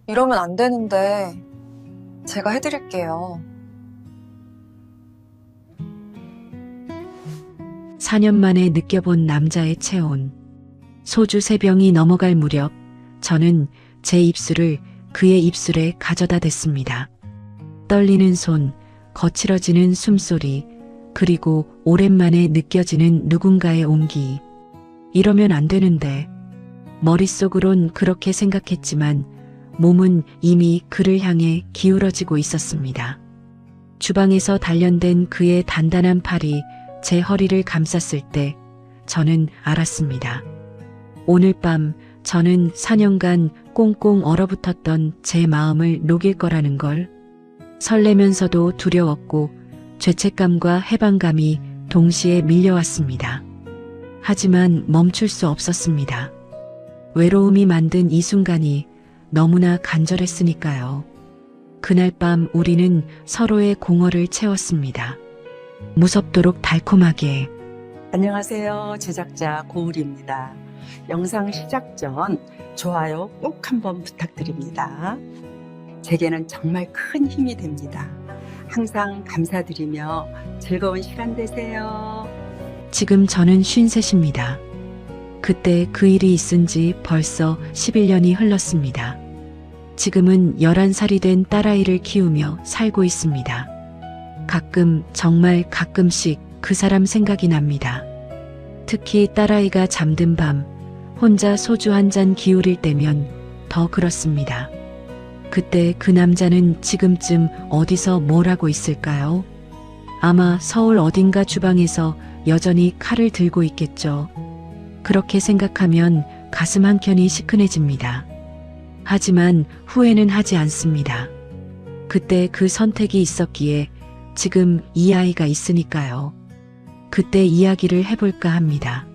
이러면 안 되는데 제가 해드릴게요. 4년 만에 느껴본 남자의 체온. 소주 3병이 넘어갈 무렵 저는 제 입술을 그의 입술에 가져다 댔습니다. 떨리는 손, 거칠어지는 숨소리, 그리고 오랜만에 느껴지는 누군가의 온기. 이러면 안 되는데. 머릿속으론 그렇게 생각했지만 몸은 이미 그를 향해 기울어지고 있었습니다. 주방에서 단련된 그의 단단한 팔이 제 허리를 감쌌을 때 저는 알았습니다. 오늘 밤 저는 4년간 꽁꽁 얼어붙었던 제 마음을 녹일 거라는 걸. 설레면서도 두려웠고 죄책감과 해방감이 동시에 밀려왔습니다. 하지만 멈출 수 없었습니다. 외로움이 만든 이 순간이 너무나 간절했으니까요. 그날 밤 우리는 서로의 공허를 채웠습니다. 무섭도록 달콤하게. 안녕하세요. 제작자 고울입니다. 영상 시작 전 좋아요 꼭 한번 부탁드립니다. 제게는 정말 큰 힘이 됩니다. 항상 감사드리며 즐거운 시간 되세요. 지금 저는 53입니다. 그때 그 일이 있은 지 벌써 11년이 흘렀습니다. 지금은 11살이 된 딸아이를 키우며 살고 있습니다. 가끔, 정말 가끔씩 그 사람 생각이 납니다. 특히 딸아이가 잠든 밤, 혼자 소주 한 잔 기울일 때면 더 그렇습니다. 그때 그 남자는 지금쯤 어디서 뭘 하고 있을까요? 아마 서울 어딘가 주방에서 여전히 칼을 들고 있겠죠. 그렇게 생각하면 가슴 한켠이 시큰해집니다. 하지만 후회는 하지 않습니다. 그때 그 선택이 있었기에 지금 이 아이가 있으니까요. 그때 이야기를 해볼까 합니다.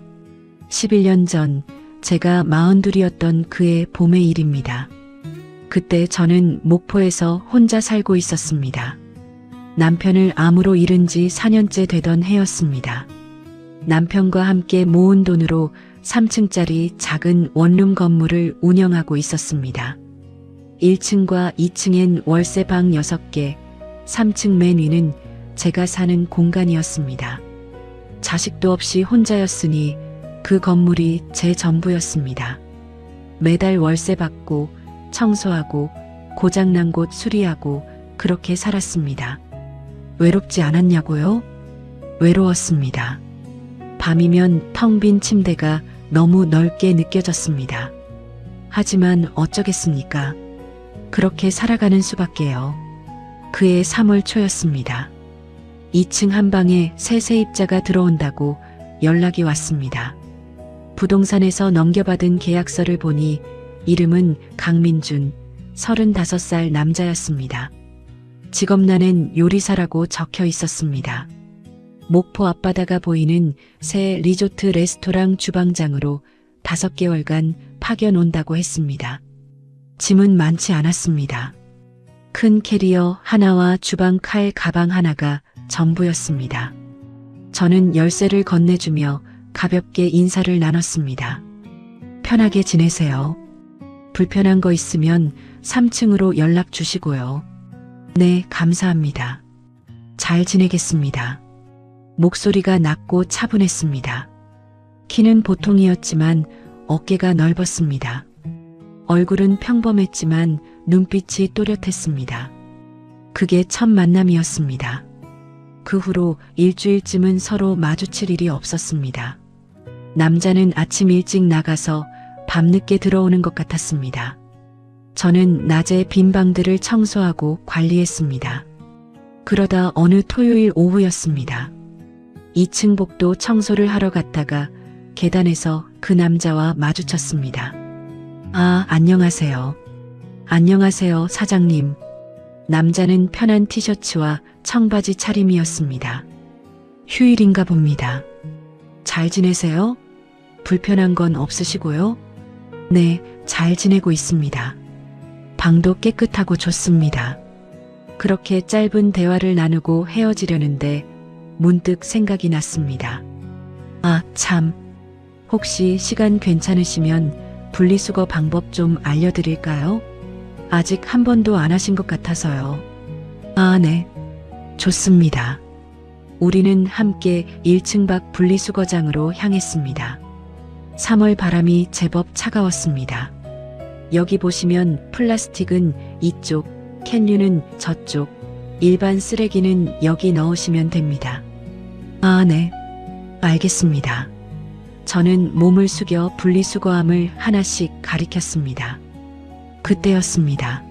11년 전 제가 42이었던 그의 봄의 일입니다. 그때 저는 목포에서 혼자 살고 있었습니다. 남편을 암으로 잃은 지 4년째 되던 해였습니다. 남편과 함께 모은 돈으로 3층짜리 작은 원룸 건물을 운영하고 있었습니다. 1층과 2층엔 월세방 6개, 3층 맨 위는 제가 사는 공간이었습니다. 자식도 없이 혼자였으니 그 건물이 제 전부였습니다. 매달 월세 받고 청소하고 고장난 곳 수리하고 그렇게 살았습니다. 외롭지 않았냐고요? 외로웠습니다. 밤이면 텅 빈 침대가 너무 넓게 느껴졌습니다. 하지만 어쩌겠습니까? 그렇게 살아가는 수밖에요. 그해 3월 초였습니다. 2층 한 방에 새 세입자가 들어온다고 연락이 왔습니다. 부동산에서 넘겨받은 계약서를 보니 이름은 강민준, 35살 남자였습니다. 직업란엔 요리사라고 적혀 있었습니다. 목포 앞바다가 보이는 새 리조트 레스토랑 주방장으로 5개월간 파견 온다고 했습니다. 짐은 많지 않았습니다. 큰 캐리어 하나와 주방 칼 가방 하나가 전부였습니다. 저는 열쇠를 건네주며 가볍게 인사를 나눴습니다. 편하게 지내세요. 불편한 거 있으면 3층으로 연락 주시고요. 네, 감사합니다. 잘 지내겠습니다. 목소리가 낮고 차분했습니다. 키는 보통이었지만 어깨가 넓었습니다. 얼굴은 평범했지만 눈빛이 또렷했습니다. 그게 첫 만남이었습니다. 그 후로 일주일쯤은 서로 마주칠 일이 없었습니다. 남자는 아침 일찍 나가서 밤늦게 들어오는 것 같았습니다. 저는 낮에 빈 방들을 청소하고 관리했습니다. 그러다 어느 토요일 오후였습니다. 2층 복도 청소를 하러 갔다가 계단에서 그 남자와 마주쳤습니다. 아, 안녕하세요. 안녕하세요, 사장님. 남자는 편한 티셔츠와 청바지 차림이었습니다. 휴일인가 봅니다. 잘 지내세요? 불편한 건 없으시고요? 네, 잘 지내고 있습니다. 방도 깨끗하고 좋습니다. 그렇게 짧은 대화를 나누고 헤어지려는데 문득 생각이 났습니다. 아, 참. 혹시 시간 괜찮으시면 분리수거 방법 좀 알려드릴까요? 아직 한 번도 안 하신 것 같아서요. 아, 네. 좋습니다. 우리는 함께 1층 밖 분리수거장으로 향했습니다. 3월 바람이 제법 차가웠습니다. 여기 보시면 플라스틱은 이쪽, 캔류는 저쪽, 일반 쓰레기는 여기 넣으시면 됩니다. 아, 네. 알겠습니다. 저는 몸을 숙여 분리수거함을 하나씩 가리켰습니다. 그때였습니다.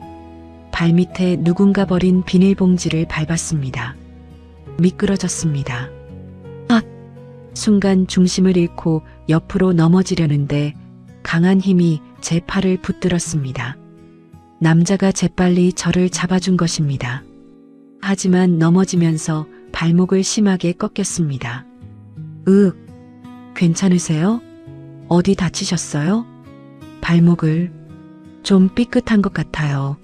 발밑에 누군가 버린 비닐봉지를 밟았습니다. 미끄러졌습니다. 아! 순간 중심을 잃고 옆으로 넘어지려는데 강한 힘이 제 팔을 붙들었습니다. 남자가 재빨리 저를 잡아준 것입니다. 하지만 넘어지면서 발목을 심하게 꺾였습니다. 괜찮으세요? 어디 다치셨어요? 발목을 좀 삐끗한 것 같아요.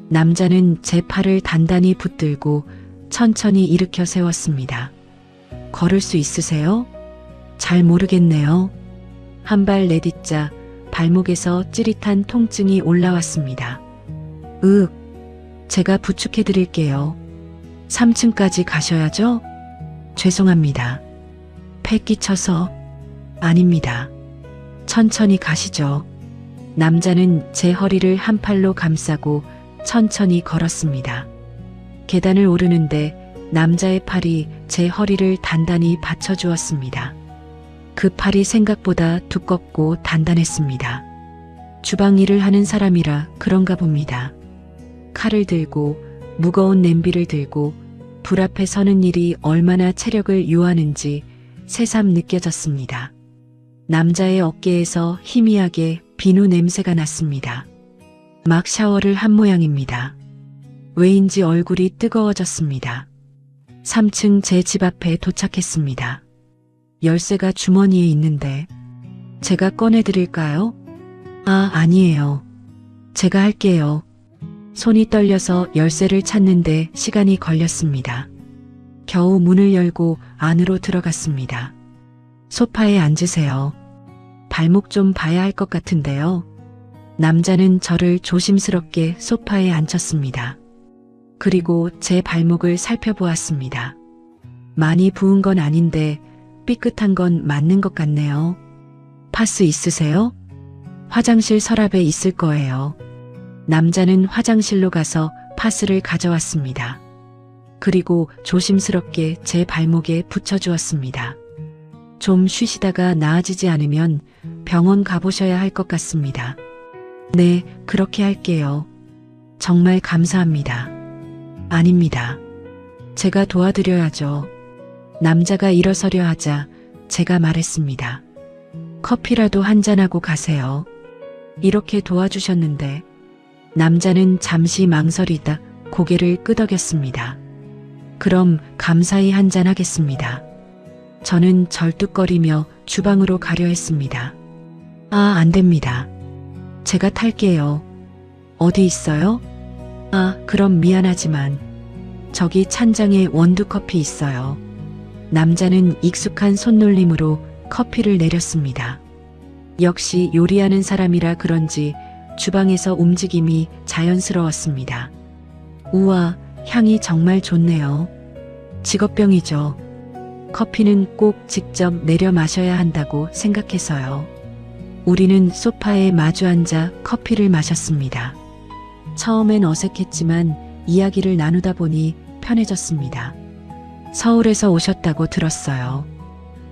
남자는 제 팔을 단단히 붙들고 천천히 일으켜 세웠습니다. 걸을 수 있으세요? 잘 모르겠네요. 한 발 내딛자 발목에서 찌릿한 통증이 올라왔습니다. 제가 부축해 드릴게요. 3층까지 가셔야죠? 죄송합니다. 패 끼쳐서. 아닙니다. 천천히 가시죠. 남자는 제 허리를 한 팔로 감싸고 천천히 걸었습니다. 계단을 오르는데 남자의 팔이 제 허리를 단단히 받쳐주었습니다. 그 팔이 생각보다 두껍고 단단했습니다. 주방 일을 하는 사람이라 그런가 봅니다. 칼을 들고 무거운 냄비를 들고 불 앞에 서는 일이 얼마나 체력을 요하는지 새삼 느껴졌습니다. 남자의 어깨에서 희미하게 비누 냄새가 났습니다. 막 샤워를 한 모양입니다. 왜인지 얼굴이 뜨거워졌습니다. 3층 제 집 앞에 도착했습니다. 열쇠가 주머니에 있는데 제가 꺼내드릴까요? 아, 아니에요. 제가 할게요. 손이 떨려서 열쇠를 찾는데 시간이 걸렸습니다. 겨우 문을 열고 안으로 들어갔습니다. 소파에 앉으세요. 발목 좀 봐야 할 것 같은데요. 남자는 저를 조심스럽게 소파에 앉혔습니다. 그리고 제 발목을 살펴보았습니다. 많이 부은 건 아닌데 삐끗한 건 맞는 것 같네요. 파스 있으세요? 화장실 서랍에 있을 거예요. 남자는 화장실로 가서 파스를 가져왔습니다. 그리고 조심스럽게 제 발목에 붙여주었습니다. 좀 쉬시다가 나아지지 않으면 병원 가보셔야 할 것 같습니다. 네, 그렇게 할게요. 정말 감사합니다. 아닙니다. 제가 도와드려야죠. 남자가 일어서려 하자 제가 말했습니다. 커피라도 한잔하고 가세요. 이렇게 도와주셨는데. 남자는 잠시 망설이다 고개를 끄덕였습니다. 그럼 감사히 한잔하겠습니다. 저는 절뚝거리며 주방으로 가려 했습니다. 아, 안 됩니다. 제가 탈게요. 어디 있어요? 아, 그럼 미안하지만 저기 찬장에 원두커피 있어요. 남자는 익숙한 손놀림으로 커피를 내렸습니다. 역시 요리하는 사람이라 그런지 주방에서 움직임이 자연스러웠습니다. 우와, 향이 정말 좋네요. 직업병이죠. 커피는 꼭 직접 내려 마셔야 한다고 생각해서요. 우리는 소파에 마주 앉아 커피를 마셨습니다. 처음엔 어색했지만 이야기를 나누다 보니 편해졌습니다. 서울에서 오셨다고 들었어요.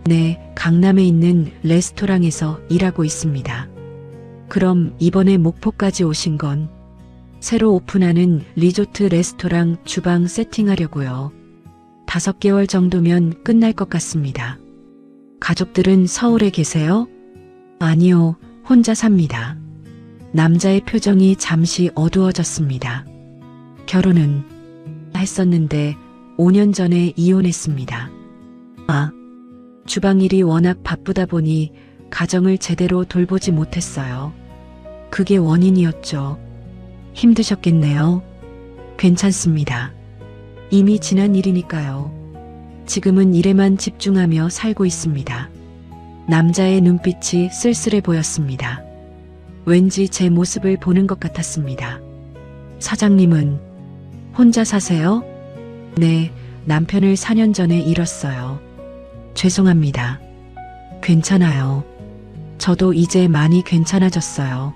네, 강남에 있는 레스토랑에서 일하고 있습니다. 그럼 이번에 목포까지 오신 건 새로 오픈하는 리조트 레스토랑 주방 세팅하려고요. 5개월 정도면 끝날 것 같습니다. 가족들은 서울에 계세요? 아니요, 혼자 삽니다. 남자의 표정이 잠시 어두워졌습니다. 결혼은 했었는데 5년 전에 이혼했습니다. 아, 주방 일이 워낙 바쁘다 보니 가정을 제대로 돌보지 못했어요. 그게 원인이었죠. 힘드셨겠네요. 괜찮습니다. 이미 지난 일이니까요. 지금은 일에만 집중하며 살고 있습니다. 남자의 눈빛이 쓸쓸해 보였습니다. 왠지 제 모습을 보는 것 같았습니다. 사장님은 혼자 사세요? 네, 남편을 4년 전에 잃었어요. 죄송합니다. 괜찮아요. 저도 이제 많이 괜찮아졌어요.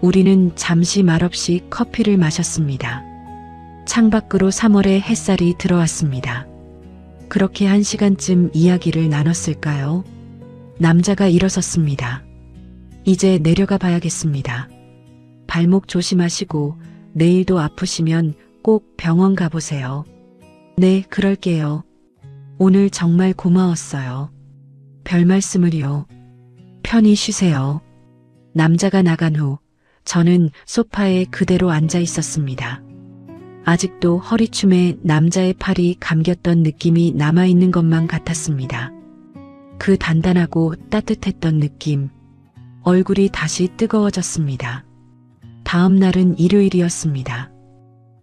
우리는 잠시 말없이 커피를 마셨습니다. 창밖으로 3월의 햇살이 들어왔습니다. 그렇게 1시간쯤 이야기를 나눴을까요? 남자가 일어섰습니다. 이제 내려가 봐야겠습니다. 발목 조심하시고 내일도 아프시면 꼭 병원 가보세요. 네, 그럴게요. 오늘 정말 고마웠어요. 별 말씀을요. 편히 쉬세요. 남자가 나간 후 저는 소파에 그대로 앉아 있었습니다. 아직도 허리춤에 남자의 팔이 감겼던 느낌이 남아있는 것만 같았습니다. 그 단단하고 따뜻했던 느낌. 얼굴이 다시 뜨거워졌습니다. 다음 날은 일요일이었습니다.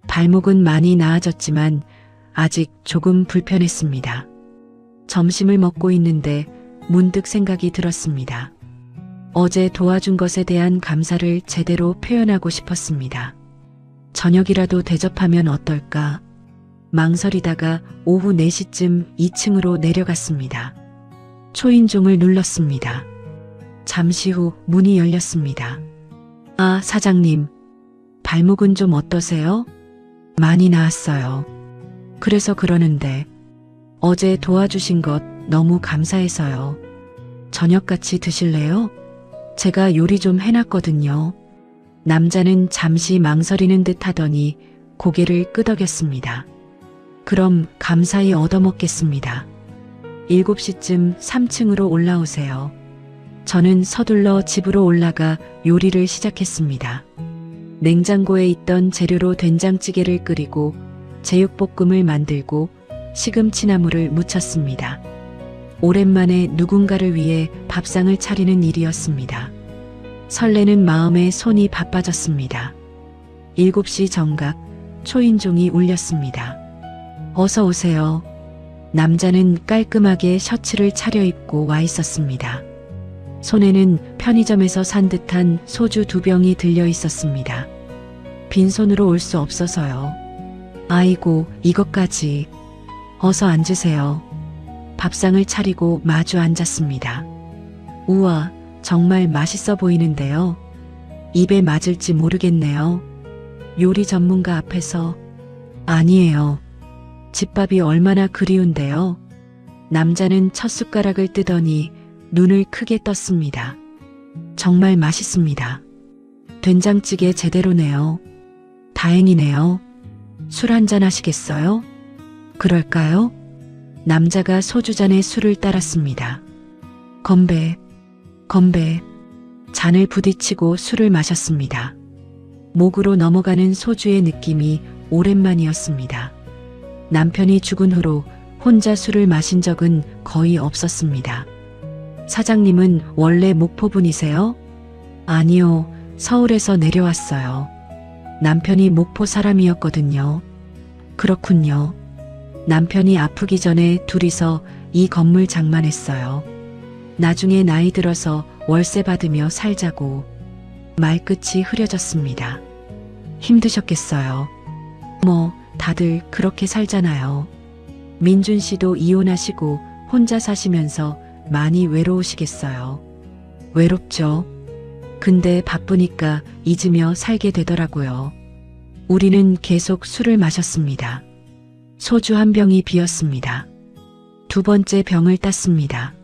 발목은 많이 나아졌지만 아직 조금 불편했습니다. 점심을 먹고 있는데 문득 생각이 들었습니다. 어제 도와준 것에 대한 감사를 제대로 표현하고 싶었습니다. 저녁이라도 대접하면 어떨까? 망설이다가 오후 4시쯤 2층으로 내려갔습니다. 초인종을 눌렀습니다. 잠시 후 문이 열렸습니다. 아, 사장님. 발목은 좀 어떠세요? 많이 나았어요. 그래서 그러는데 어제 도와주신 것 너무 감사해서요. 저녁 같이 드실래요? 제가 요리 좀 해놨거든요. 남자는 잠시 망설이는 듯 하더니 고개를 끄덕였습니다. 그럼 감사히 얻어먹겠습니다. 7시쯤 3층으로 올라오세요. 저는 서둘러 집으로 올라가 요리를 시작했습니다. 냉장고에 있던 재료로 된장찌개를 끓이고 제육볶음을 만들고 시금치나물을 무쳤습니다. 오랜만에 누군가를 위해 밥상을 차리는 일이었습니다. 설레는 마음에 손이 바빠졌습니다. 7시 정각 초인종이 울렸습니다. 어서 오세요. 남자는 깔끔하게 셔츠를 차려입고 와 있었습니다. 손에는 편의점에서 산 듯한 소주 2병이 들려 있었습니다. 빈손으로 올 수 없어서요. 아이고, 이것까지. 어서 앉으세요. 밥상을 차리고 마주 앉았습니다. 우와, 정말 맛있어 보이는데요. 입에 맞을지 모르겠네요. 요리 전문가 앞에서. 아니에요. 집밥이 얼마나 그리운데요. 남자는 첫 숟가락을 뜨더니 눈을 크게 떴습니다. 정말 맛있습니다. 된장찌개 제대로네요. 다행이네요. 술 한잔 하시겠어요? 그럴까요? 남자가 소주잔에 술을 따랐습니다. 건배, 건배. 잔을 부딪히고 술을 마셨습니다. 목으로 넘어가는 소주의 느낌이 오랜만이었습니다. 남편이 죽은 후로 혼자 술을 마신 적은 거의 없었습니다. 사장님은 원래 목포분이세요? 아니요, 서울에서 내려왔어요. 남편이 목포 사람이었거든요. 그렇군요. 남편이 아프기 전에 둘이서 이 건물 장만했어요. 나중에 나이 들어서 월세 받으며 살자고. 말끝이 흐려졌습니다. 힘드셨겠어요. 뭐, 다들 그렇게 살잖아요. 민준 씨도 이혼하시고 혼자 사시면서 많이 외로우시겠어요. 외롭죠. 근데 바쁘니까 잊으며 살게 되더라고요. 우리는 계속 술을 마셨습니다. 소주 한 병이 비었습니다. 2번째 병을 땄습니다.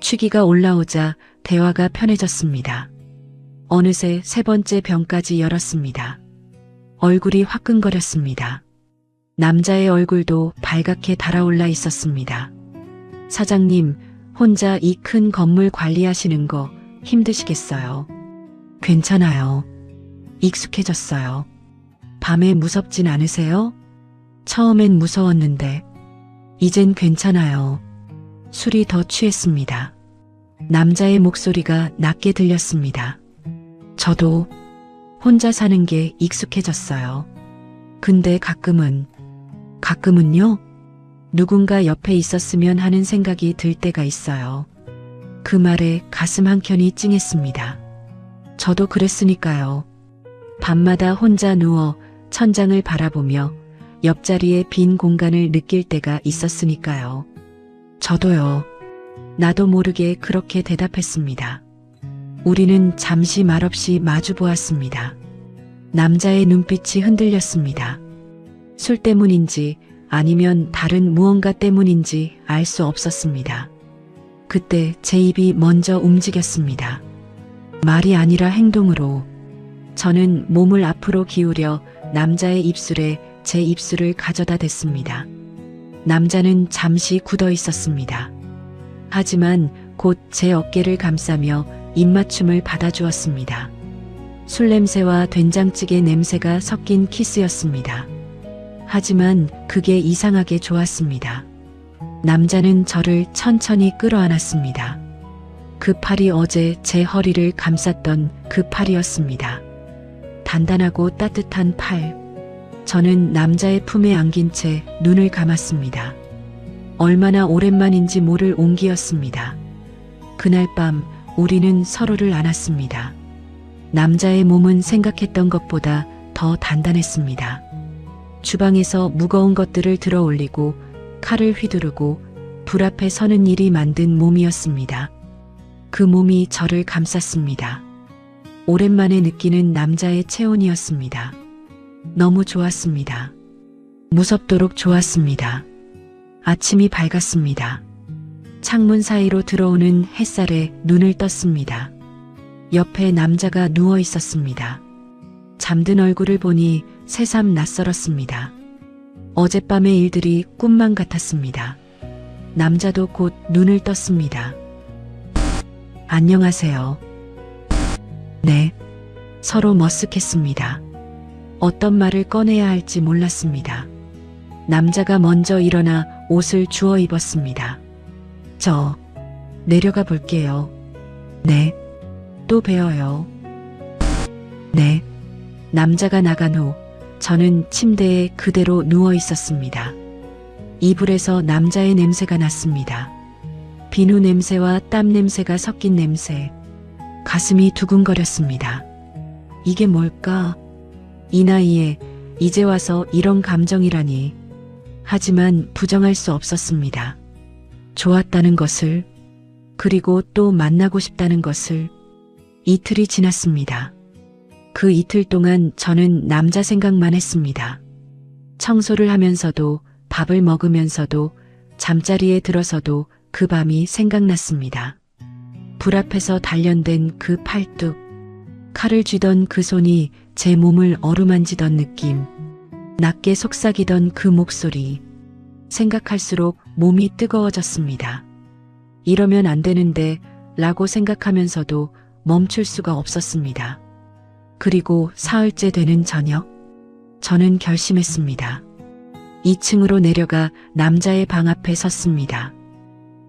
취기가 올라오자 대화가 편해졌습니다. 어느새 3번째 병까지 열었습니다. 얼굴이 화끈거렸습니다. 남자의 얼굴도 발갛게 달아올라 있었습니다. 사장님, 혼자 이 큰 건물 관리하시는 거 힘드시겠어요? 괜찮아요. 익숙해졌어요. 밤에 무섭진 않으세요? 처음엔 무서웠는데 이젠 괜찮아요. 술이 더 취했습니다. 남자의 목소리가 낮게 들렸습니다. 저도 혼자 사는 게 익숙해졌어요. 근데 가끔은요? 누군가 옆에 있었으면 하는 생각이 들 때가 있어요. 그 말에 가슴 한켠이 찡했습니다. 저도 그랬으니까요. 밤마다 혼자 누워 천장을 바라보며 옆자리에 빈 공간을 느낄 때가 있었으니까요. 저도요. 나도 모르게 그렇게 대답했습니다. 우리는 잠시 말없이 마주 보았습니다. 남자의 눈빛이 흔들렸습니다. 술 때문인지 아니면 다른 무언가 때문인지 알 수 없었습니다. 그때 제 입이 먼저 움직였습니다. 말이 아니라 행동으로. 저는 몸을 앞으로 기울여 남자의 입술에 제 입술을 가져다 댔습니다. 남자는 잠시 굳어 있었습니다. 하지만 곧 제 어깨를 감싸며 입맞춤을 받아주었습니다. 술 냄새와 된장찌개 냄새가 섞인 키스였습니다. 하지만 그게 이상하게 좋았습니다. 남자는 저를 천천히 끌어안았습니다. 그 팔이 어제 제 허리를 감쌌던 그 팔이었습니다. 단단하고 따뜻한 팔. 저는 남자의 품에 안긴 채 눈을 감았습니다. 얼마나 오랜만인지 모를 온기였습니다. 그날 밤 우리는 서로를 안았습니다. 남자의 몸은 생각했던 것보다 더 단단했습니다. 주방에서 무거운 것들을 들어 올리고 칼을 휘두르고 불 앞에 서는 일이 만든 몸이었습니다. 그 몸이 저를 감쌌습니다. 오랜만에 느끼는 남자의 체온이었습니다. 너무 좋았습니다. 무섭도록 좋았습니다. 아침이 밝았습니다. 창문 사이로 들어오는 햇살에 눈을 떴습니다. 옆에 남자가 누워 있었습니다. 잠든 얼굴을 보니 새삼 낯설었습니다. 어젯밤의 일들이 꿈만 같았습니다. 남자도 곧 눈을 떴습니다. 안녕하세요. 네. 서로 머쓱했습니다. 어떤 말을 꺼내야 할지 몰랐습니다. 남자가 먼저 일어나 옷을 주워 입었습니다. 저 내려가 볼게요. 네. 또 봬요. 네. 남자가 나간 후 저는 침대에 그대로 누워 있었습니다. 이불에서 남자의 냄새가 났습니다. 비누 냄새와 땀 냄새가 섞인 냄새. 가슴이 두근거렸습니다. 이게 뭘까? 이 나이에 이제 와서 이런 감정이라니. 하지만 부정할 수 없었습니다. 좋았다는 것을, 그리고 또 만나고 싶다는 것을. 이틀이 지났습니다. 그 이틀 동안 저는 남자 생각만 했습니다. 청소를 하면서도, 밥을 먹으면서도, 잠자리에 들어서도 그 밤이 생각났습니다. 불 앞에서 단련된 그 팔뚝, 칼을 쥐던 그 손이 제 몸을 어루만지던 느낌, 낮게 속삭이던 그 목소리. 생각할수록 몸이 뜨거워졌습니다. 이러면 안 되는데 라고 생각하면서도 멈출 수가 없었습니다. 그리고 사흘째 되는 저녁, 저는 결심했습니다. 2층으로 내려가 남자의 방 앞에 섰습니다.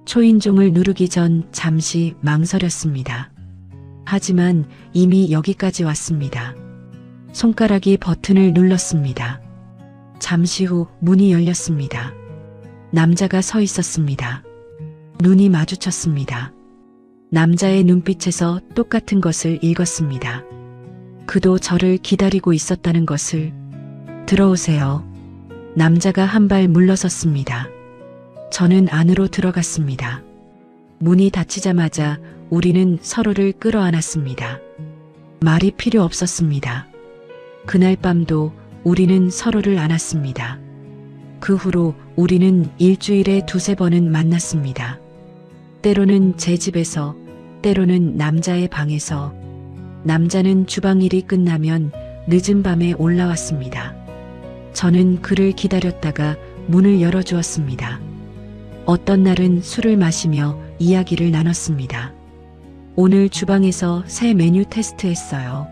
초인종을 누르기 전 잠시 망설였습니다. 하지만 이미 여기까지 왔습니다. 손가락이 버튼을 눌렀습니다. 잠시 후 문이 열렸습니다. 남자가 서 있었습니다. 눈이 마주쳤습니다. 남자의 눈빛에서 똑같은 것을 읽었습니다. 그도 저를 기다리고 있었다는 것을. 들어오세요. 남자가 한 발 물러섰습니다. 저는 안으로 들어갔습니다. 문이 닫히자마자 우리는 서로를 끌어안았습니다. 말이 필요 없었습니다. 그날 밤도 우리는 서로를 안았습니다. 그 후로 우리는 일주일에 2~3번은 만났습니다. 때로는 제 집에서, 때로는 남자의 방에서. 남자는 주방 일이 끝나면 늦은 밤에 올라왔습니다. 저는 그를 기다렸다가 문을 열어주었습니다. 어떤 날은 술을 마시며 이야기를 나눴습니다. 오늘 주방에서 새 메뉴 테스트했어요.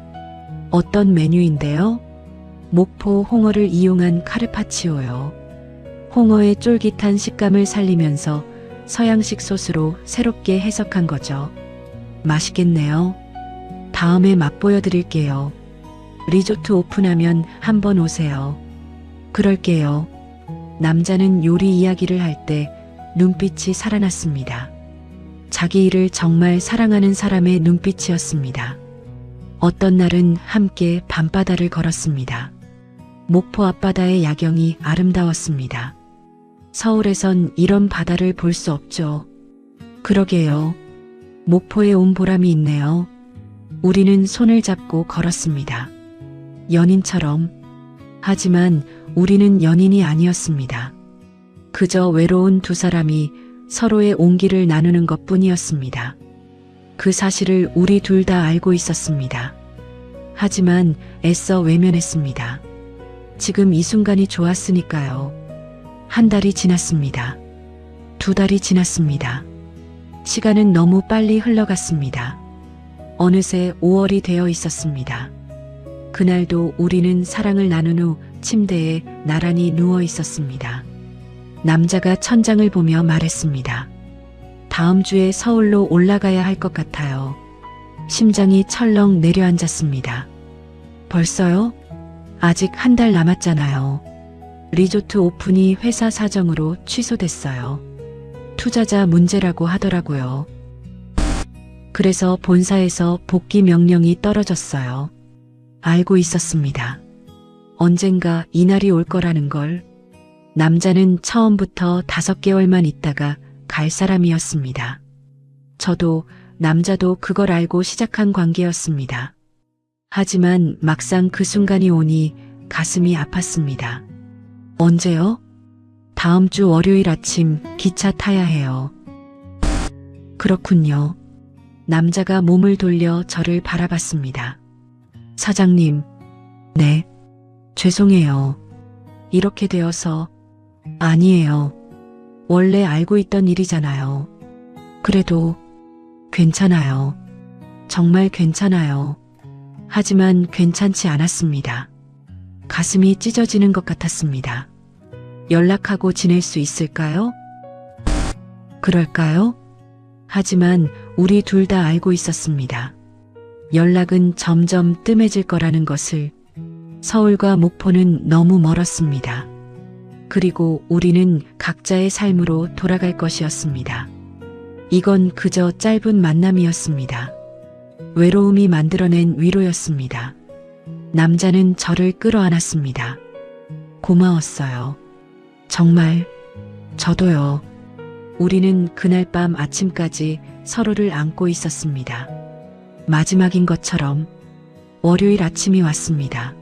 어떤 메뉴인데요? 목포 홍어를 이용한 카르파치오요. 홍어의 쫄깃한 식감을 살리면서 서양식 소스로 새롭게 해석한 거죠. 맛있겠네요. 다음에 맛보여 드릴게요. 리조트 오픈하면 한번 오세요. 그럴게요. 남자는 요리 이야기를 할 때 눈빛이 살아났습니다. 자기 일을 정말 사랑하는 사람의 눈빛이었습니다. 어떤 날은 함께 밤바다를 걸었습니다. 목포 앞바다의 야경이 아름다웠습니다. 서울에선 이런 바다를 볼 수 없죠. 그러게요. 목포에 온 보람이 있네요. 우리는 손을 잡고 걸었습니다. 연인처럼. 하지만 우리는 연인이 아니었습니다. 그저 외로운 두 사람이 서로의 온기를 나누는 것 뿐이었습니다. 그 사실을 우리 둘 다 알고 있었습니다. 하지만 애써 외면했습니다. 지금 이 순간이 좋았으니까요. 한 달이 지났습니다. 두 달이 지났습니다. 시간은 너무 빨리 흘러갔습니다. 어느새 5월이 되어 있었습니다. 그날도 우리는 사랑을 나눈 후 침대에 나란히 누워 있었습니다. 남자가 천장을 보며 말했습니다. 다음 주에 서울로 올라가야 할 것 같아요. 심장이 철렁 내려앉았습니다. 벌써요? 아직 한 달 남았잖아요. 리조트 오픈이 회사 사정으로 취소됐어요. 투자자 문제라고 하더라고요. 그래서 본사에서 복귀 명령이 떨어졌어요. 알고 있었습니다. 언젠가 이날이 올 거라는 걸. 남자는 처음부터 5개월만 있다가 갈 사람이었습니다. 저도 남자도 그걸 알고 시작한 관계였습니다. 하지만 막상 그 순간이 오니 가슴이 아팠습니다. 언제요? 다음 주 월요일 아침 기차 타야 해요. 그렇군요. 남자가 몸을 돌려 저를 바라봤습니다. 사장님, 네, 죄송해요. 이렇게 되어서. 아니에요. 원래 알고 있던 일이잖아요. 그래도 괜찮아요. 정말 괜찮아요. 하지만 괜찮지 않았습니다. 가슴이 찢어지는 것 같았습니다. 연락하고 지낼 수 있을까요? 그럴까요? 하지만 우리 둘 다 알고 있었습니다. 연락은 점점 뜸해질 거라는 것을. 서울과 목포는 너무 멀었습니다. 그리고 우리는 각자의 삶으로 돌아갈 것이었습니다. 이건 그저 짧은 만남이었습니다. 외로움이 만들어낸 위로였습니다. 남자는 저를 끌어안았습니다. 고마웠어요. 정말, 저도요. 우리는 그날 밤 아침까지 서로를 안고 있었습니다. 마지막인 것처럼. 월요일 아침이 왔습니다.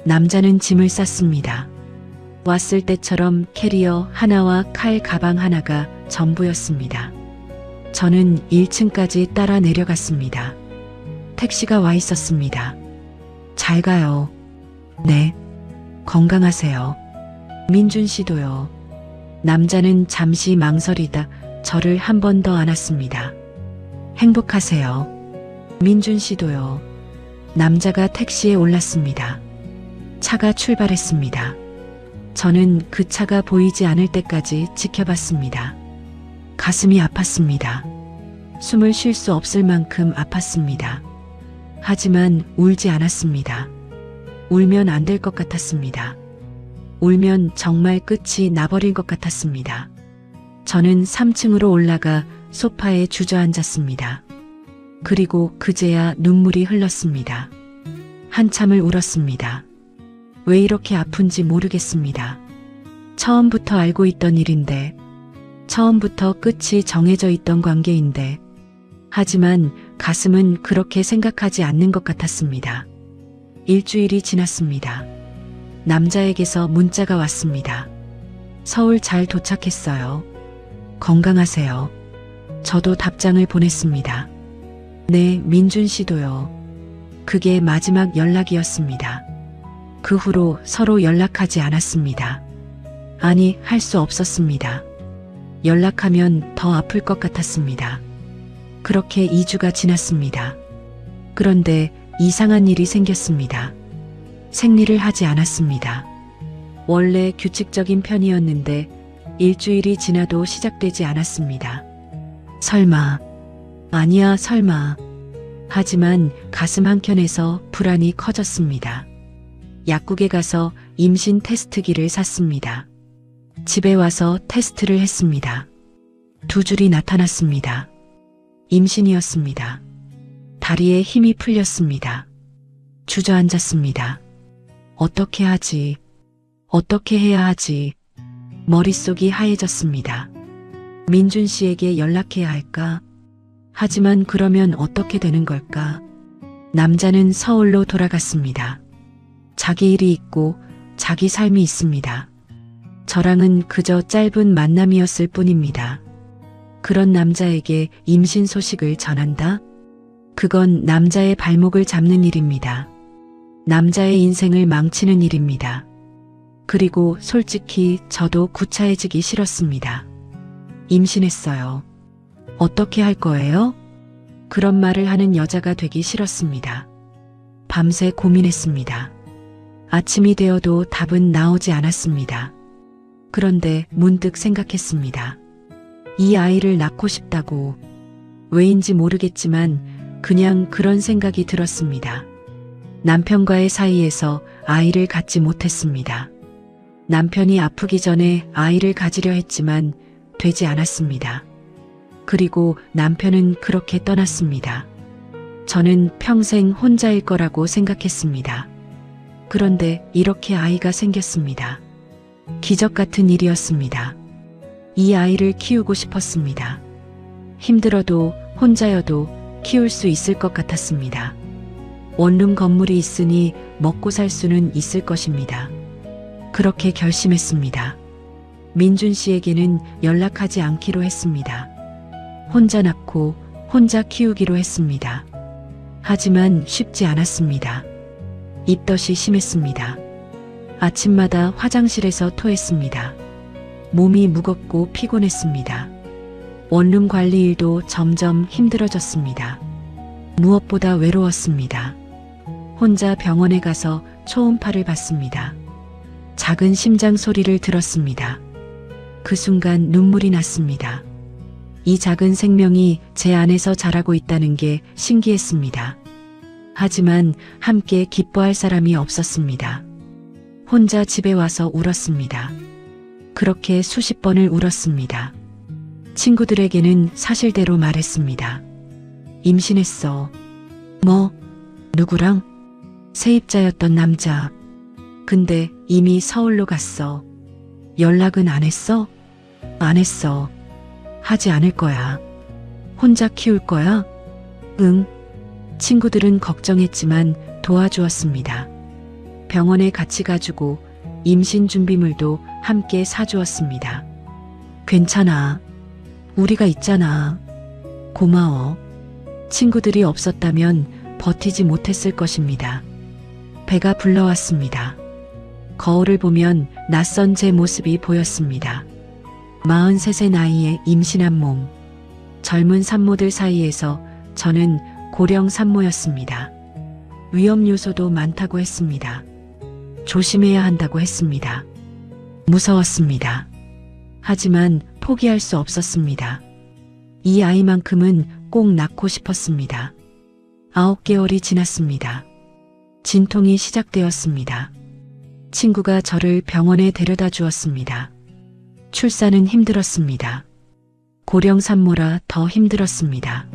남자는 짐을 쌌습니다. 왔을 때처럼 캐리어 하나와 칼 가방 하나가 전부였습니다. 저는 1층까지 따라 내려갔습니다. 택시가 와 있었습니다. 잘 가요. 네. 건강하세요. 민준 씨도요. 남자는 잠시 망설이다 저를 한 번 더 안았습니다. 행복하세요. 민준 씨도요. 남자가 택시에 올랐습니다. 차가 출발했습니다. 저는 그 차가 보이지 않을 때까지 지켜봤습니다. 가슴이 아팠습니다. 숨을 쉴 수 없을 만큼 아팠습니다. 하지만 울지 않았습니다. 울면 안 될 것 같았습니다. 울면 정말 끝이 나버릴 것 같았습니다. 저는 3층으로 올라가 소파에 주저앉았습니다. 그리고 그제야 눈물이 흘렀습니다. 한참을 울었습니다. 왜 이렇게 아픈지 모르겠습니다. 처음부터 알고 있던 일인데, 처음부터 끝이 정해져 있던 관계인데, 하지만 가슴은 그렇게 생각하지 않는 것 같았습니다. 일주일이 지났습니다. 남자에게서 문자가 왔습니다. 서울 잘 도착했어요. 건강하세요. 저도 답장을 보냈습니다. 네, 민준 씨도요. 그게 마지막 연락이었습니다. 그 후로 서로 연락하지 않았습니다. 아니, 할 수 없었습니다. 연락하면 더 아플 것 같았습니다. 그렇게 2주가 지났습니다. 그런데 이상한 일이 생겼습니다. 생리를 하지 않았습니다. 원래 규칙적인 편이었는데 일주일이 지나도 시작되지 않았습니다. 설마, 아니야, 설마. 하지만 가슴 한켠에서 불안이 커졌습니다. 약국에 가서 임신 테스트기를 샀습니다. 집에 와서 테스트를 했습니다. 2줄이 나타났습니다. 임신이었습니다. 다리에 힘이 풀렸습니다. 주저앉았습니다. 어떻게 하지? 어떻게 해야 하지? 머릿속이 하얘졌습니다. 민준 씨에게 연락해야 할까? 하지만 그러면 어떻게 되는 걸까? 남자는 서울로 돌아갔습니다. 자기 일이 있고 자기 삶이 있습니다. 저랑은 그저 짧은 만남이었을 뿐입니다. 그런 남자에게 임신 소식을 전한다? 그건 남자의 발목을 잡는 일입니다. 남자의 인생을 망치는 일입니다. 그리고 솔직히 저도 구차해지기 싫었습니다. 임신했어요. 어떻게 할 거예요? 그런 말을 하는 여자가 되기 싫었습니다. 밤새 고민했습니다. 아침이 되어도 답은 나오지 않았습니다. 그런데 문득 생각했습니다. 이 아이를 낳고 싶다고. 왜인지 모르겠지만 그냥 그런 생각이 들었습니다. 남편과의 사이에서 아이를 갖지 못했습니다. 남편이 아프기 전에 아이를 가지려 했지만 되지 않았습니다. 그리고 남편은 그렇게 떠났습니다. 저는 평생 혼자일 거라고 생각했습니다. 그런데 이렇게 아이가 생겼습니다. 기적 같은 일이었습니다. 이 아이를 키우고 싶었습니다. 힘들어도 혼자여도 키울 수 있을 것 같았습니다. 원룸 건물이 있으니 먹고 살 수는 있을 것입니다. 그렇게 결심했습니다. 민준 씨에게는 연락하지 않기로 했습니다. 혼자 낳고 혼자 키우기로 했습니다. 하지만 쉽지 않았습니다. 입덧이 심했습니다. 아침마다 화장실에서 토했습니다. 몸이 무겁고 피곤했습니다. 원룸 관리 일도 점점 힘들어졌습니다. 무엇보다 외로웠습니다. 혼자 병원에 가서 초음파를 받습니다. 작은 심장 소리를 들었습니다. 그 순간 눈물이 났습니다. 이 작은 생명이 제 안에서 자라고 있다는 게 신기했습니다. 하지만 함께 기뻐할 사람이 없었습니다. 혼자 집에 와서 울었습니다. 그렇게 수십 번을 울었습니다. 친구들에게는 사실대로 말했습니다. 임신했어. 뭐? 누구랑? 세입자였던 남자. 근데 이미 서울로 갔어. 연락은 안 했어? 안 했어. 하지 않을 거야. 혼자 키울 거야? 응. 친구들은 걱정했지만 도와주었습니다. 병원에 같이 가주고 임신 준비물도 함께 사주었습니다. 괜찮아. 우리가 있잖아. 고마워. 친구들이 없었다면 버티지 못했을 것입니다. 배가 불러왔습니다. 거울을 보면 낯선 제 모습이 보였습니다. 43세 나이에 임신한 몸. 젊은 산모들 사이에서 저는 고령 산모였습니다. 위험 요소도 많다고 했습니다. 조심해야 한다고 했습니다. 무서웠습니다. 하지만 포기할 수 없었습니다. 이 아이만큼은 꼭 낳고 싶었습니다. 9개월이 지났습니다. 진통이 시작되었습니다. 친구가 저를 병원에 데려다 주었습니다. 출산은 힘들었습니다. 고령 산모라 더 힘들었습니다.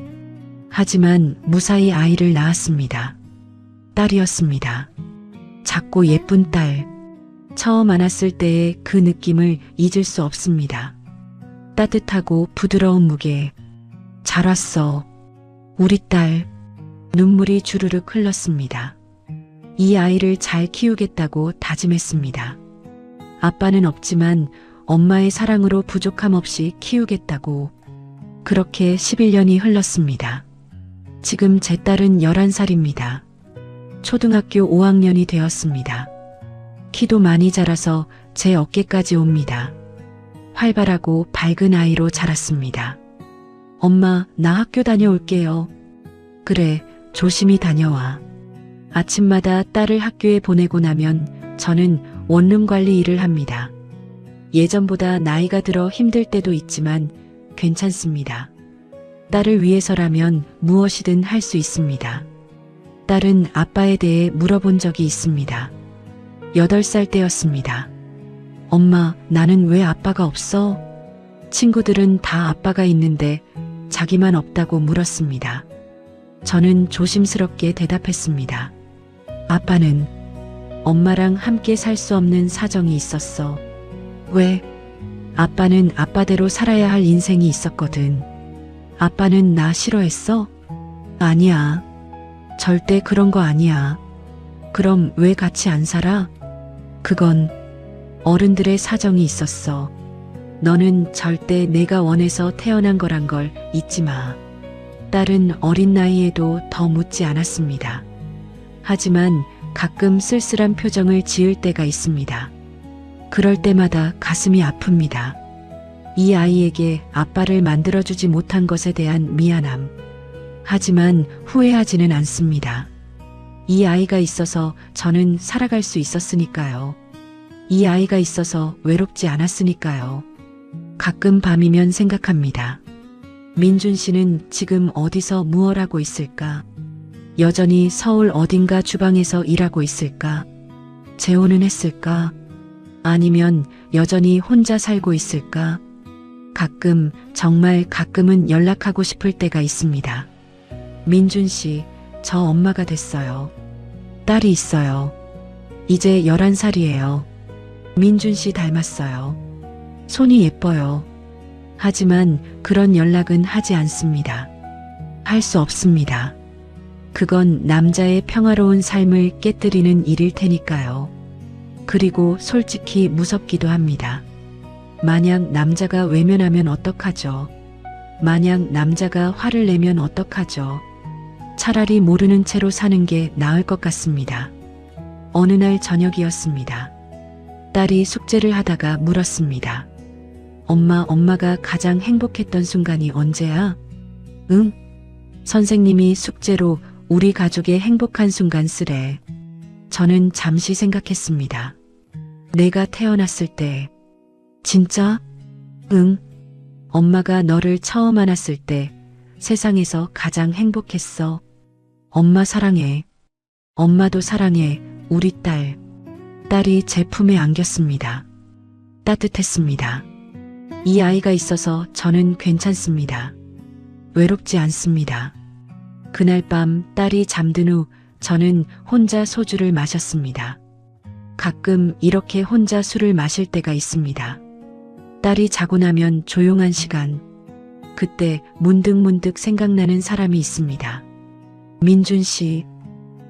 하지만 무사히 아이를 낳았습니다. 딸이었습니다. 작고 예쁜 딸. 처음 안았을 때의 그 느낌을 잊을 수 없습니다. 따뜻하고 부드러운 무게. 잘 왔어. 우리 딸. 눈물이 주르륵 흘렀습니다. 이 아이를 잘 키우겠다고 다짐했습니다. 아빠는 없지만 엄마의 사랑으로 부족함 없이 키우겠다고. 그렇게 11년이 흘렀습니다. 지금 제 딸은 11살입니다. 초등학교 5학년이 되었습니다. 키도 많이 자라서 제 어깨까지 옵니다. 활발하고 밝은 아이로 자랐습니다. 엄마, 나 학교 다녀올게요. 그래, 조심히 다녀와. 아침마다 딸을 학교에 보내고 나면 저는 원룸 관리 일을 합니다. 예전보다 나이가 들어 힘들 때도 있지만 괜찮습니다. 딸을 위해서라면 무엇이든 할 수 있습니다. 딸은 아빠에 대해 물어본 적이 있습니다. 8살 때였습니다. 엄마, 나는 왜 아빠가 없어? 친구들은 다 아빠가 있는데 자기만 없다고 물었습니다. 저는 조심스럽게 대답했습니다. 아빠는 엄마랑 함께 살 수 없는 사정이 있었어. 왜? 아빠는 아빠대로 살아야 할 인생이 있었거든. 아빠는 나 싫어했어? 아니야. 절대 그런 거 아니야. 그럼 왜 같이 안 살아? 그건 어른들의 사정이 있었어. 너는 절대 내가 원해서 태어난 거란 걸 잊지 마. 딸은 어린 나이에도 더 묻지 않았습니다. 하지만 가끔 쓸쓸한 표정을 지을 때가 있습니다. 그럴 때마다 가슴이 아픕니다. 이 아이에게 아빠를 만들어주지 못한 것에 대한 미안함. 하지만 후회하지는 않습니다. 이 아이가 있어서 저는 살아갈 수 있었으니까요. 이 아이가 있어서 외롭지 않았으니까요. 가끔 밤이면 생각합니다. 민준 씨는 지금 어디서 무얼 하고 있을까? 여전히 서울 어딘가 주방에서 일하고 있을까? 재혼은 했을까? 아니면 여전히 혼자 살고 있을까? 가끔, 정말 가끔은 연락하고 싶을 때가 있습니다. 민준 씨, 저 엄마가 됐어요. 딸이 있어요. 이제 11살이에요. 민준 씨 닮았어요. 손이 예뻐요. 하지만 그런 연락은 하지 않습니다. 할 수 없습니다. 그건 남자의 평화로운 삶을 깨뜨리는 일일 테니까요. 그리고 솔직히 무섭기도 합니다. 만약 남자가 외면하면 어떡하죠? 만약 남자가 화를 내면 어떡하죠? 차라리 모르는 채로 사는 게 나을 것 같습니다. 어느 날 저녁이었습니다. 딸이 숙제를 하다가 물었습니다. 엄마가 가장 행복했던 순간이 언제야? 응? 선생님이 숙제로 우리 가족의 행복한 순간 쓰래. 저는 잠시 생각했습니다. 내가 태어났을 때. 진짜? 응. 엄마가 너를 처음 안았을 때 세상에서 가장 행복했어. 엄마 사랑해. 엄마도 사랑해. 우리 딸. 딸이 제 품에 안겼습니다. 따뜻했습니다. 이 아이가 있어서 저는 괜찮습니다. 외롭지 않습니다. 그날 밤 딸이 잠든 후 저는 혼자 소주를 마셨습니다. 가끔 이렇게 혼자 술을 마실 때가 있습니다. 딸이 자고 나면 조용한 시간. 그때 문득문득 생각나는 사람이 있습니다. 민준 씨,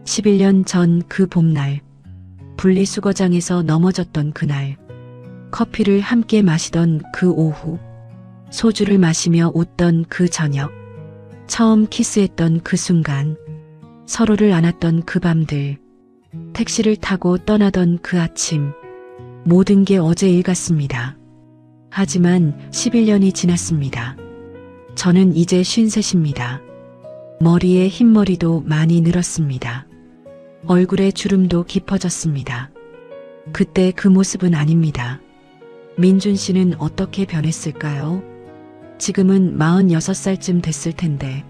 11년 전 그 봄날, 분리수거장에서 넘어졌던 그날, 커피를 함께 마시던 그 오후, 소주를 마시며 웃던 그 저녁, 처음 키스했던 그 순간, 서로를 안았던 그 밤들, 택시를 타고 떠나던 그 아침, 모든 게 어제 일 같습니다. 하지만 11년이 지났습니다. 저는 이제 53입니다. 머리에 흰머리도 많이 늘었습니다. 얼굴에 주름도 깊어졌습니다. 그때 그 모습은 아닙니다. 민준 씨는 어떻게 변했을까요? 지금은 46살쯤 됐을 텐데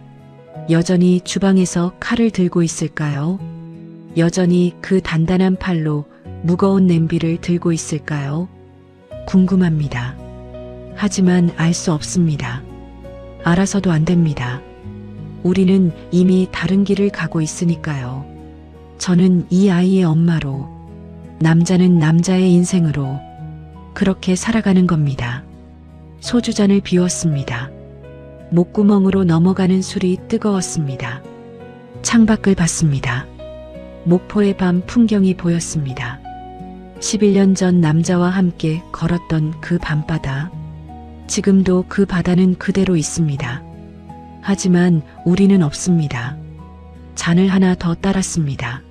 여전히 주방에서 칼을 들고 있을까요? 여전히 그 단단한 팔로 무거운 냄비를 들고 있을까요? 궁금합니다. 하지만 알 수 없습니다. 알아서도 안 됩니다. 우리는 이미 다른 길을 가고 있으니까요. 저는 이 아이의 엄마로, 남자는 남자의 인생으로 그렇게 살아가는 겁니다. 소주잔을 비웠습니다. 목구멍으로 넘어가는 술이 뜨거웠습니다. 창밖을 봤습니다. 목포의 밤 풍경이 보였습니다. 11년 전 남자와 함께 걸었던 그 밤바다. 지금도 그 바다는 그대로 있습니다. 하지만 우리는 없습니다. 잔을 하나 더 따랐습니다.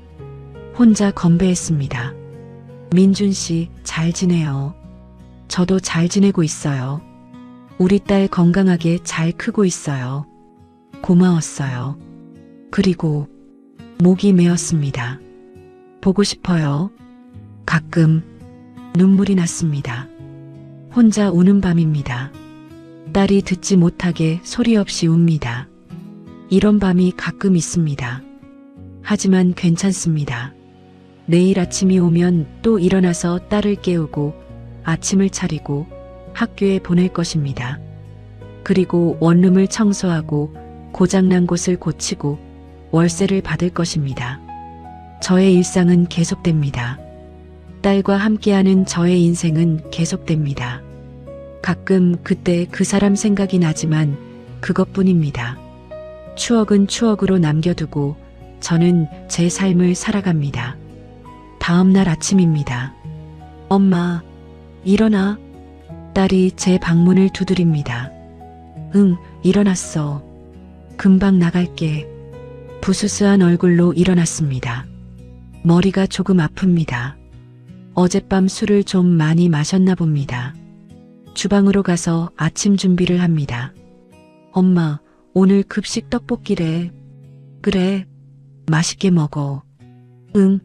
혼자 건배했습니다. 민준 씨, 잘 지내요. 저도 잘 지내고 있어요. 우리 딸 건강하게 잘 크고 있어요. 고마웠어요. 그리고 목이 메었습니다. 보고 싶어요. 가끔 눈물이 났습니다. 혼자 우는 밤입니다. 딸이 듣지 못하게 소리 없이 웁니다. 이런 밤이 가끔 있습니다. 하지만 괜찮습니다. 내일 아침이 오면 또 일어나서 딸을 깨우고 아침을 차리고 학교에 보낼 것입니다. 그리고 원룸을 청소하고 고장난 곳을 고치고 월세를 받을 것입니다. 저의 일상은 계속됩니다. 딸과 함께하는 저의 인생은 계속됩니다. 가끔 그때 그 사람 생각이 나지만 그것뿐입니다. 추억은 추억으로 남겨두고 저는 제 삶을 살아갑니다. 다음 날 아침입니다. 엄마, 일어나. 딸이 제 방문을 두드립니다. 응, 일어났어. 금방 나갈게. 부스스한 얼굴로 일어났습니다. 머리가 조금 아픕니다. 어젯밤 술을 좀 많이 마셨나 봅니다. 주방으로 가서 아침 준비를 합니다. 엄마, 오늘 급식 떡볶이래. 그래, 맛있게 먹어. 응.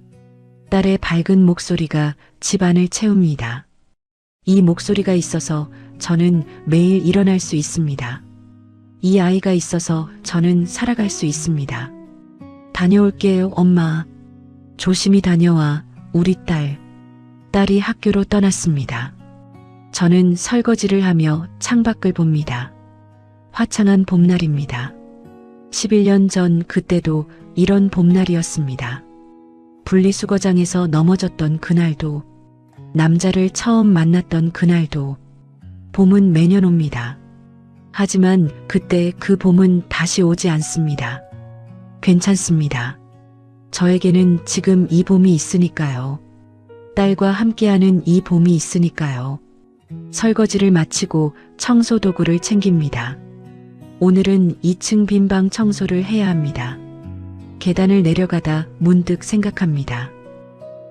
딸의 밝은 목소리가 집안을 채웁니다. 이 목소리가 있어서 저는 매일 일어날 수 있습니다. 이 아이가 있어서 저는 살아갈 수 있습니다. 다녀올게요, 엄마. 조심히 다녀와, 우리 딸. 딸이 학교로 떠났습니다. 저는 설거지를 하며 창밖을 봅니다. 화창한 봄날입니다. 11년 전 그때도 이런 봄날이었습니다. 분리수거장에서 넘어졌던 그날도, 남자를 처음 만났던 그날도, 봄은 매년 옵니다. 하지만 그때 그 봄은 다시 오지 않습니다. 괜찮습니다. 저에게는 지금 이 봄이 있으니까요. 딸과 함께하는 이 봄이 있으니까요. 설거지를 마치고 청소 도구를 챙깁니다. 오늘은 2층 빈방 청소를 해야 합니다. 계단을 내려가다 문득 생각합니다.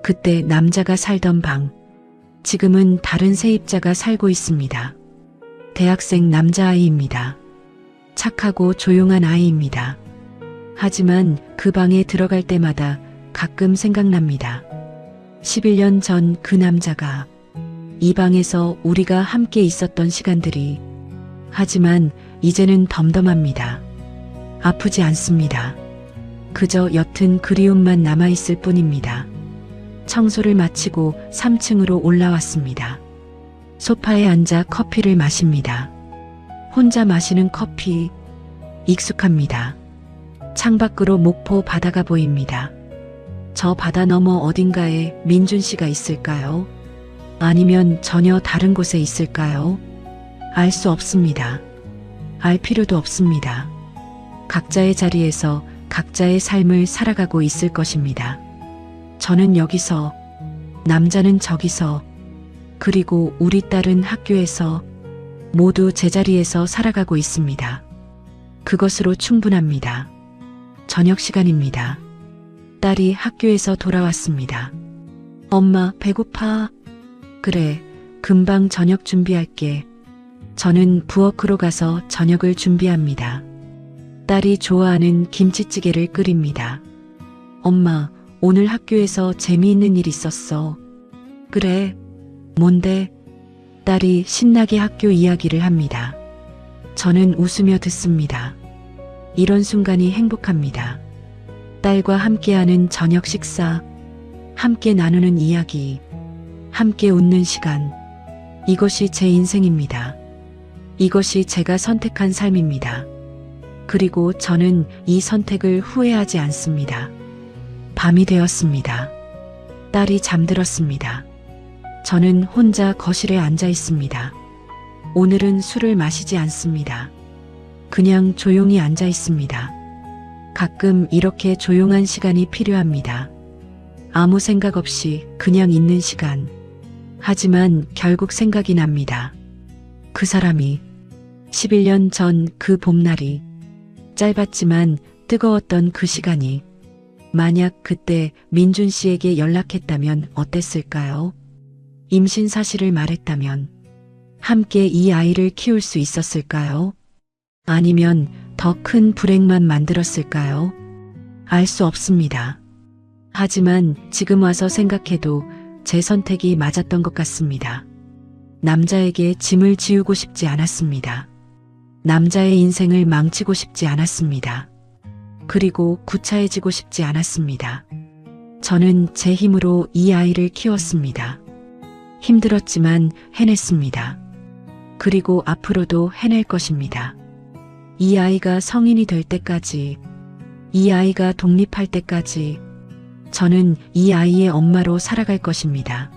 그때 남자가 살던 방, 지금은 다른 세입자가 살고 있습니다. 대학생 남자아이입니다. 착하고 조용한 아이입니다. 하지만 그 방에 들어갈 때마다 가끔 생각납니다. 11년 전 그 남자가, 이 방에서 우리가 함께 있었던 시간들이, 하지만 이제는 덤덤합니다. 아프지 않습니다. 그저 옅은 그리움만 남아있을 뿐입니다. 청소를 마치고 3층으로 올라왔습니다. 소파에 앉아 커피를 마십니다. 혼자 마시는 커피, 익숙합니다. 창밖으로 목포 바다가 보입니다. 저 바다 너머 어딘가에 민준 씨가 있을까요? 아니면 전혀 다른 곳에 있을까요? 알 수 없습니다. 알 필요도 없습니다. 각자의 자리에서 각자의 삶을 살아가고 있을 것입니다. 저는 여기서, 남자는 저기서, 그리고 우리 딸은 학교에서, 모두 제자리에서 살아가고 있습니다. 그것으로 충분합니다. 저녁 시간입니다. 딸이 학교에서 돌아왔습니다. 엄마, 배고파? 그래, 금방 저녁 준비할게. 저는 부엌으로 가서 저녁을 준비합니다. 딸이 좋아하는 김치찌개를 끓입니다. 엄마, 오늘 학교에서 재미있는 일 있었어. 그래, 뭔데? 딸이 신나게 학교 이야기를 합니다. 저는 웃으며 듣습니다. 이런 순간이 행복합니다. 딸과 함께하는 저녁 식사, 함께 나누는 이야기, 함께 웃는 시간. 이것이 제 인생입니다. 이것이 제가 선택한 삶입니다. 그리고 저는 이 선택을 후회하지 않습니다. 밤이 되었습니다. 딸이 잠들었습니다. 저는 혼자 거실에 앉아 있습니다. 오늘은 술을 마시지 않습니다. 그냥 조용히 앉아 있습니다. 가끔 이렇게 조용한 시간이 필요합니다. 아무 생각 없이 그냥 있는 시간. 하지만 결국 생각이 납니다. 그 사람이, 11년 전 그 봄날이, 짧았지만 뜨거웠던 그 시간이, 만약 그때 민준 씨에게 연락했다면 어땠을까요? 임신 사실을 말했다면, 함께 이 아이를 키울 수 있었을까요? 아니면 더 큰 불행만 만들었을까요? 알 수 없습니다. 하지만 지금 와서 생각해도 제 선택이 맞았던 것 같습니다. 남자에게 짐을 지우고 싶지 않았습니다. 남자의 인생을 망치고 싶지 않았습니다. 그리고 구차해지고 싶지 않았습니다. 저는 제 힘으로 이 아이를 키웠습니다. 힘들었지만 해냈습니다. 그리고 앞으로도 해낼 것입니다. 이 아이가 성인이 될 때까지 이 아이가 독립할 때까지 저는 이 아이의 엄마로 살아갈 것입니다.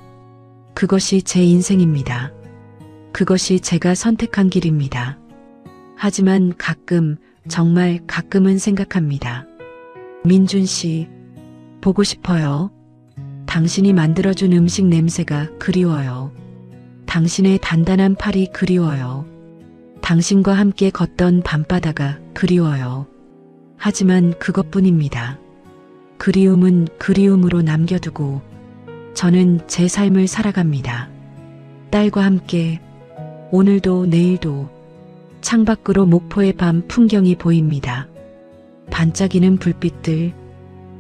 그것이 제 인생입니다. 그것이 제가 선택한 길입니다. 하지만 가끔, 정말 가끔은 생각합니다. 민준 씨, 보고 싶어요. 당신이 만들어준 음식 냄새가 그리워요. 당신의 단단한 팔이 그리워요. 당신과 함께 걷던 밤바다가 그리워요. 하지만 그것뿐입니다. 그리움은 그리움으로 남겨두고 저는 제 삶을 살아갑니다. 딸과 함께 오늘도 내일도 창밖으로 목포의 밤 풍경이 보입니다. 반짝이는 불빛들,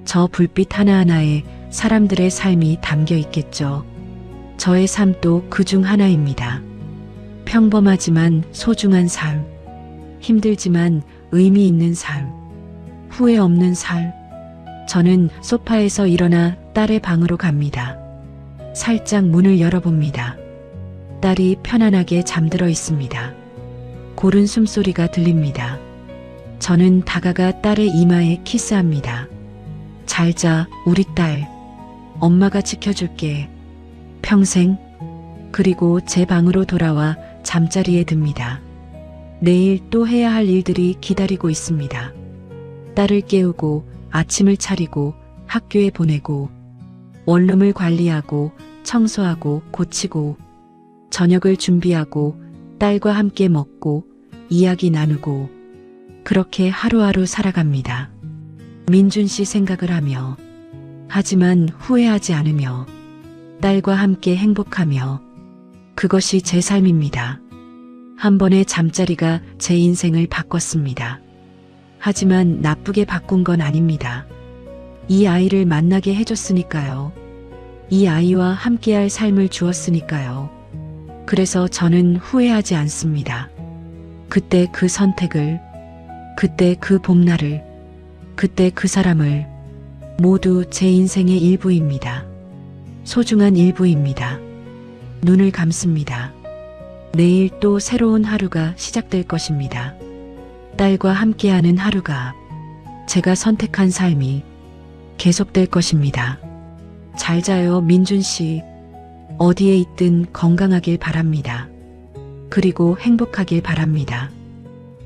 저 불빛 하나하나에 사람들의 삶이 담겨 있겠죠. 저의 삶도 그중 하나입니다. 평범하지만 소중한 삶, 힘들지만 의미 있는 삶, 후회 없는 삶. 저는 소파에서 일어나 딸의 방으로 갑니다. 살짝 문을 열어봅니다. 딸이 편안하게 잠들어 있습니다. 고른 숨소리가 들립니다. 저는 다가가 딸의 이마에 키스합니다. 잘 자, 우리 딸. 엄마가 지켜줄게. 평생. 그리고 제 방으로 돌아와 잠자리에 듭니다. 내일 또 해야 할 일들이 기다리고 있습니다. 딸을 깨우고 아침을 차리고 학교에 보내고 원룸을 관리하고 청소하고 고치고 저녁을 준비하고 딸과 함께 먹고 이야기 나누고 그렇게 하루하루 살아갑니다. 민준 씨 생각을 하며 하지만 후회하지 않으며 딸과 함께 행복하며 그것이 제 삶입니다. 한 번의 잠자리가 제 인생을 바꿨습니다. 하지만 나쁘게 바꾼 건 아닙니다. 이 아이를 만나게 해줬으니까요. 이 아이와 함께할 삶을 주었으니까요. 그래서 저는 후회하지 않습니다. 그때 그 선택을, 그때 그 봄날을, 그때 그 사람을 모두 제 인생의 일부입니다. 소중한 일부입니다. 눈을 감습니다. 내일 또 새로운 하루가 시작될 것입니다. 딸과 함께하는 하루가 제가 선택한 삶이 계속될 것입니다. 잘 자요, 민준 씨. 어디에 있든 건강하길 바랍니다. 그리고 행복하길 바랍니다.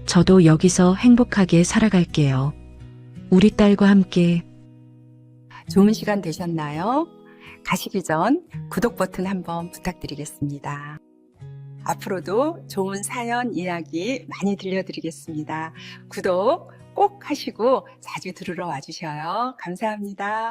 저도 여기서 행복하게 살아갈게요. 우리 딸과 함께. 좋은 시간 되셨나요? 가시기 전 구독 버튼 한번 부탁드리겠습니다. 앞으로도 좋은 사연 이야기 많이 들려드리겠습니다. 구독 꼭 하시고 자주 들으러 와주셔요. 감사합니다.